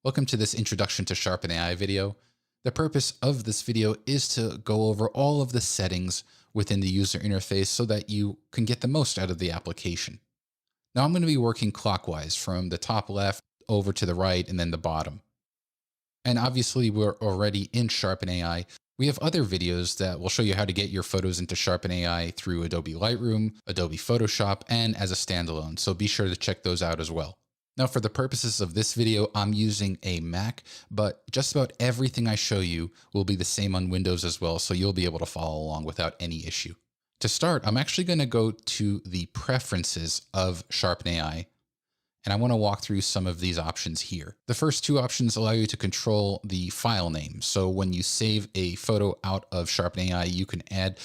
Welcome to this Introduction to Sharpen AI video. The purpose of this video is to go over all of the settings within the user interface so that you can get the most out of the application. Now I'm going to be working clockwise from the top left over to the right and then the bottom. And obviously we're already in Sharpen AI. We have other videos that will show you how to get your photos into Sharpen AI through Adobe Lightroom, Adobe Photoshop, and as a standalone. So be sure to check those out as well. Now, for the purposes of this video, I'm using a Mac, but just about everything I show you will be the same on Windows as well, so you'll be able to follow along without any issue. To start, I'm actually going to go to the preferences of Sharpen AI, and I want to walk through some of these options here. The first two options allow you to control the file name. So when you save a photo out of Sharpen AI, you can add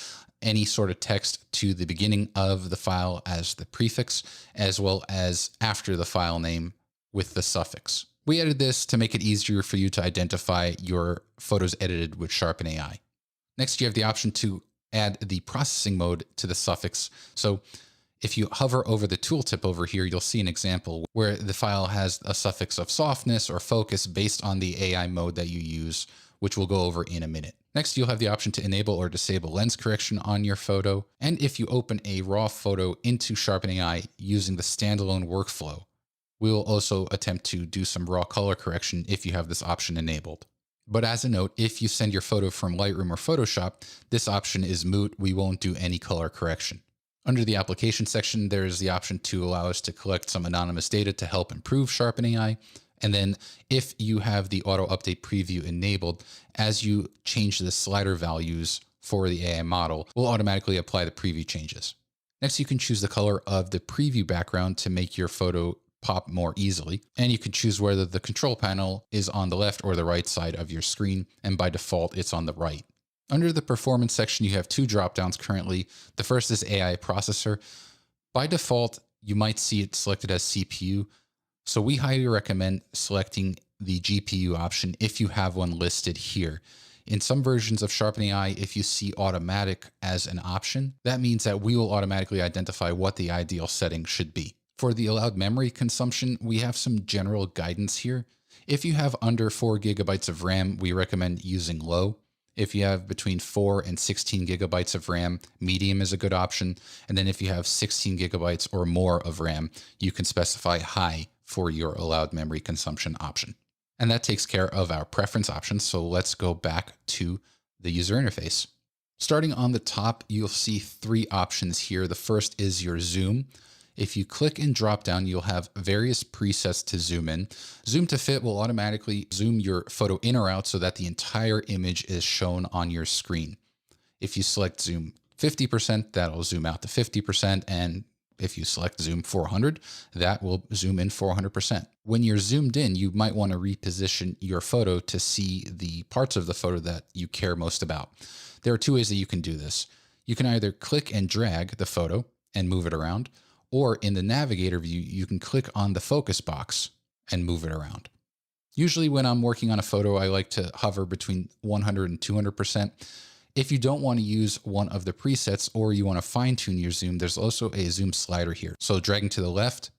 any sort of text to the beginning of the file as the prefix, as well as after the file name with the suffix. We added this to make it easier for you to identify your photos edited with Sharpen AI. Next, you have the option to add the processing mode to the suffix. So if you hover over the tooltip over here, you'll see an example where the file has a suffix of softness or focus based on the AI mode that you use, which we'll go over in a minute. Next, you'll have the option to enable or disable lens correction on your photo. And if you open a raw photo into Sharpen AI using the standalone workflow, we will also attempt to do some raw color correction if you have this option enabled. But as a note, if you send your photo from Lightroom or Photoshop, this option is moot. We won't do any color correction. Under the application section, there is the option to allow us to collect some anonymous data to help improve Sharpen AI. And then if you have the auto update preview enabled, as you change the slider values for the AI model, we'll automatically apply the preview changes. Next, you can choose the color of the preview background to make your photo pop more easily. And you can choose whether the control panel is on the left or the right side of your screen. And by default, it's on the right. Under the performance section, you have two dropdowns currently. The first is AI processor. By default, you might see it selected as CPU. So we highly recommend selecting the GPU option if you have one listed here. In some versions of Sharpen AI, if you see automatic as an option, that means that we will automatically identify what the ideal setting should be. For the allowed memory consumption, we have some general guidance here. If you have under 4 gigabytes of RAM, we recommend using low. If you have between 4 and 16 gigabytes of RAM, medium is a good option. And then if you have 16 gigabytes or more of RAM, you can specify high for your allowed memory consumption option. And that takes care of our preference options. So let's go back to the user interface. Starting on the top, you'll see three options here. The first is your zoom. If you click and drop down, you'll have various presets to zoom in. Zoom to fit will automatically zoom your photo in or out so that the entire image is shown on your screen. If you select zoom 50%, that'll zoom out to 50%. And if you select zoom 400, that will zoom in 400%. When you're zoomed in, you might want to reposition your photo to see the parts of the photo that you care most about. There are two ways that you can do this. You can either click and drag the photo and move it around, or in the navigator view, you can click on the focus box and move it around. Usually when I'm working on a photo, I like to hover between 100 and 200%. If you don't want to use one of the presets or you want to fine tune your zoom, there's also a zoom slider here. So dragging to the left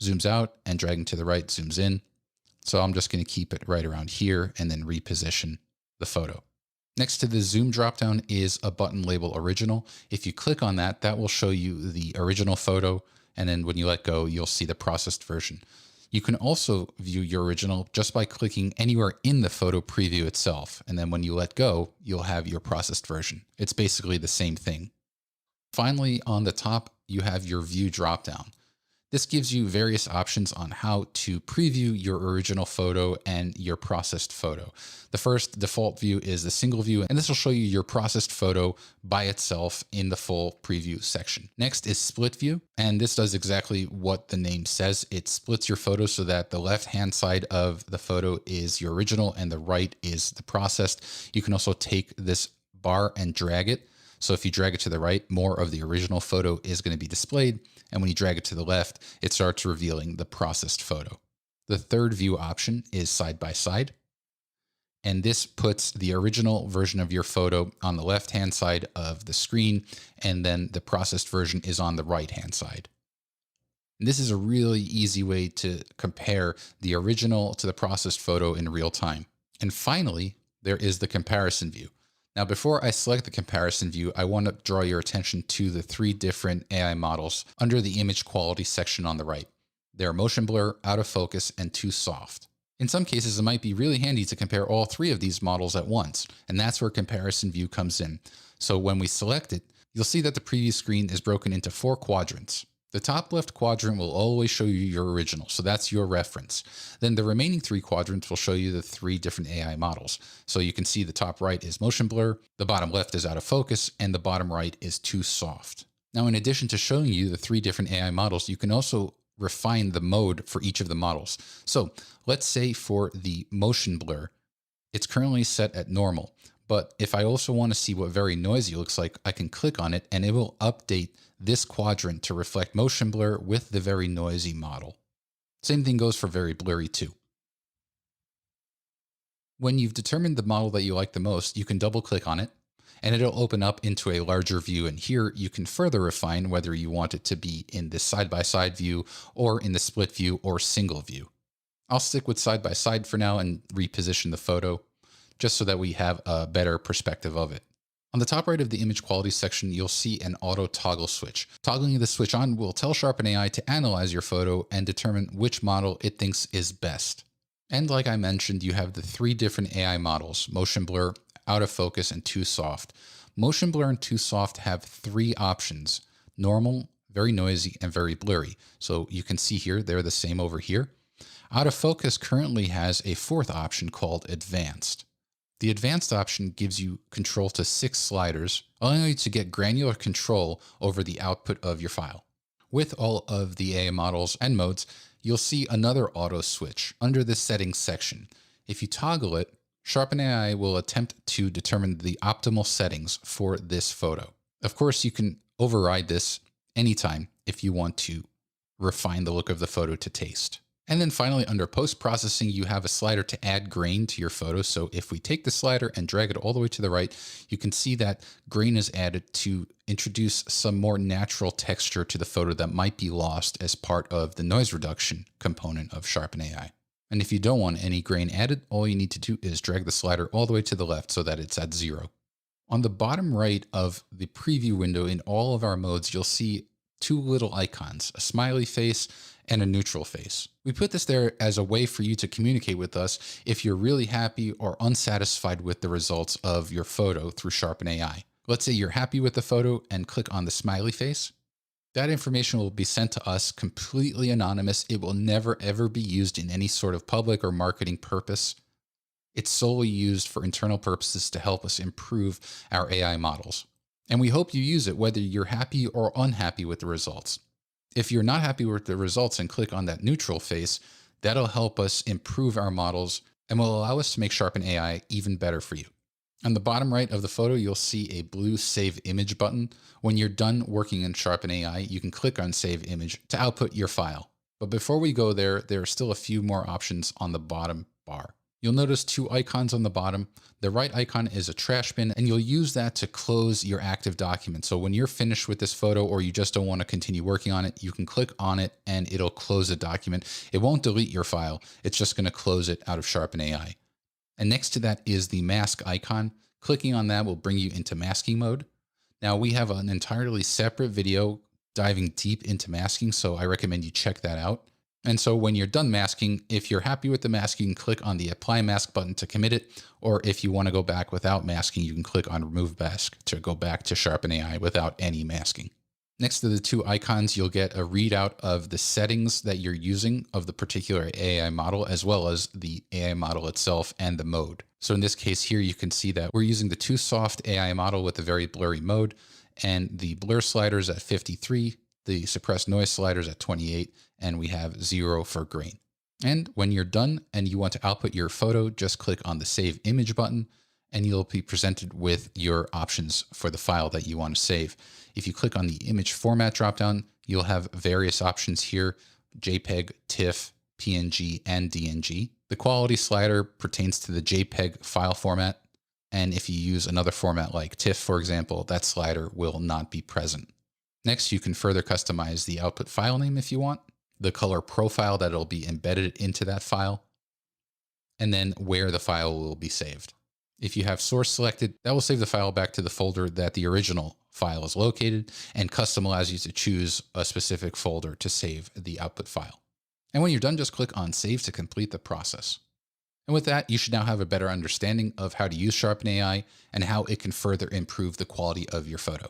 zooms out and dragging to the right zooms in. So I'm just going to keep it right around here and then reposition the photo. Next to the zoom dropdown is a button labeled original. If you click on that, that will show you the original photo. And then when you let go, you'll see the processed version. You can also view your original just by clicking anywhere in the photo preview itself. And then when you let go, you'll have your processed version. It's basically the same thing. Finally, on the top, you have your view dropdown. This gives you various options on how to preview your original photo and your processed photo. The first default view is the single view, and this will show you your processed photo by itself in the full preview section. Next is split view, and this does exactly what the name says. It splits your photo so that the left-hand side of the photo is your original and the right is the processed. You can also take this bar and drag it. So if you drag it to the right, more of the original photo is going to be displayed. And when you drag it to the left, it starts revealing the processed photo. The third view option is side by side. And this puts the original version of your photo on the left-hand side of the screen, and then the processed version is on the right-hand side. And this is a really easy way to compare the original to the processed photo in real time. And finally, there is the comparison view. Now, before I select the comparison view, I want to draw your attention to the three different AI models under the image quality section on the right. They're motion blur, out of focus, and too soft. In some cases, it might be really handy to compare all three of these models at once, and that's where comparison view comes in. So when we select it, you'll see that the preview screen is broken into 4 quadrants. The top left quadrant will always show you your original, so that's your reference. Then the remaining 3 quadrants will show you the 3 different AI models. So you can see the top right is motion blur, the bottom left is out of focus, and the bottom right is too soft. Now, in addition to showing you the 3 different AI models, you can also refine the mode for each of the models. So let's say for the motion blur, it's currently set at normal. But if I also want to see what very noisy looks like, I can click on it and it will update this quadrant to reflect motion blur with the very noisy model. Same thing goes for very blurry too. When you've determined the model that you like the most, you can double click on it and it'll open up into a larger view. And here you can further refine whether you want it to be in the side-by-side view or in the split view or single view. I'll stick with side-by-side for now and reposition the photo just so that we have a better perspective of it. On the top right of the image quality section, you'll see an auto toggle switch. Toggling the switch on will tell Sharpen AI to analyze your photo and determine which model it thinks is best. And like I mentioned, you have the 3 different AI models: motion blur, out of focus, and too soft. Motion blur and too soft have 3 options: normal, very noisy, and very blurry. So you can see here, they're the same over here. Out of focus currently has a 4th option called advanced. The advanced option gives you control to 6 sliders, allowing you to get granular control over the output of your file. With all of the AI models and modes, you'll see another auto switch under the settings section. If you toggle it, Sharpen AI will attempt to determine the optimal settings for this photo. Of course, you can override this anytime if you want to refine the look of the photo to taste. And then finally, under post-processing, you have a slider to add grain to your photo. So if we take the slider and drag it all the way to the right, you can see that grain is added to introduce some more natural texture to the photo that might be lost as part of the noise reduction component of Sharpen AI. And if you don't want any grain added, all you need to do is drag the slider all the way to the left so that it's at 0. On the bottom right of the preview window in all of our modes, you'll see 2 little icons, a smiley face and a neutral face. We put this there as a way for you to communicate with us if you're really happy or unsatisfied with the results of your photo through Sharpen AI. Let's say you're happy with the photo and click on the smiley face. That information will be sent to us completely anonymous. It will never ever be used in any sort of public or marketing purpose. It's solely used for internal purposes to help us improve our AI models. And we hope you use it whether you're happy or unhappy with the results. If you're not happy with the results and click on that neutral face, that'll help us improve our models and will allow us to make Sharpen AI even better for you. On the bottom right of the photo, you'll see a blue Save Image button. When you're done working in Sharpen AI, you can click on Save Image to output your file. But before we go there, there are still a few more options on the bottom bar. You'll notice 2 icons on the bottom. The right icon is a trash bin, and you'll use that to close your active document. So when you're finished with this photo or you just don't want to continue working on it, you can click on it and it'll close the document. It won't delete your file. It's just going to close it out of Sharpen AI. And next to that is the mask icon. Clicking on that will bring you into masking mode. Now we have an entirely separate video diving deep into masking, so I recommend you check that out. And so when you're done masking, if you're happy with the mask, you can click on the Apply Mask button to commit it. Or if you want to go back without masking, you can click on Remove Mask to go back to Sharpen AI without any masking. Next to the 2 icons, you'll get a readout of the settings that you're using of the particular AI model, as well as the AI model itself and the mode. So in this case here, you can see that we're using the Too Soft AI model with a very blurry mode, and the blur sliders at 53, the suppressed noise sliders at 28, and we have 0 for grain. And when you're done and you want to output your photo, just click on the Save Image button, and you'll be presented with your options for the file that you want to save. If you click on the image format dropdown, you'll have various options here: JPEG, TIFF, PNG, and DNG. The quality slider pertains to the JPEG file format, and if you use another format like TIFF, for example, that slider will not be present. Next, you can further customize the output file name if you want. the color profile that it'll be embedded into that file, and then where the file will be saved. If you have source selected, that will save the file back to the folder that the original file is located, and custom allows you to choose a specific folder to save the output file. And when you're done, just click on Save to complete the process. And with that, you should now have a better understanding of how to use Sharpen AI and how it can further improve the quality of your photo.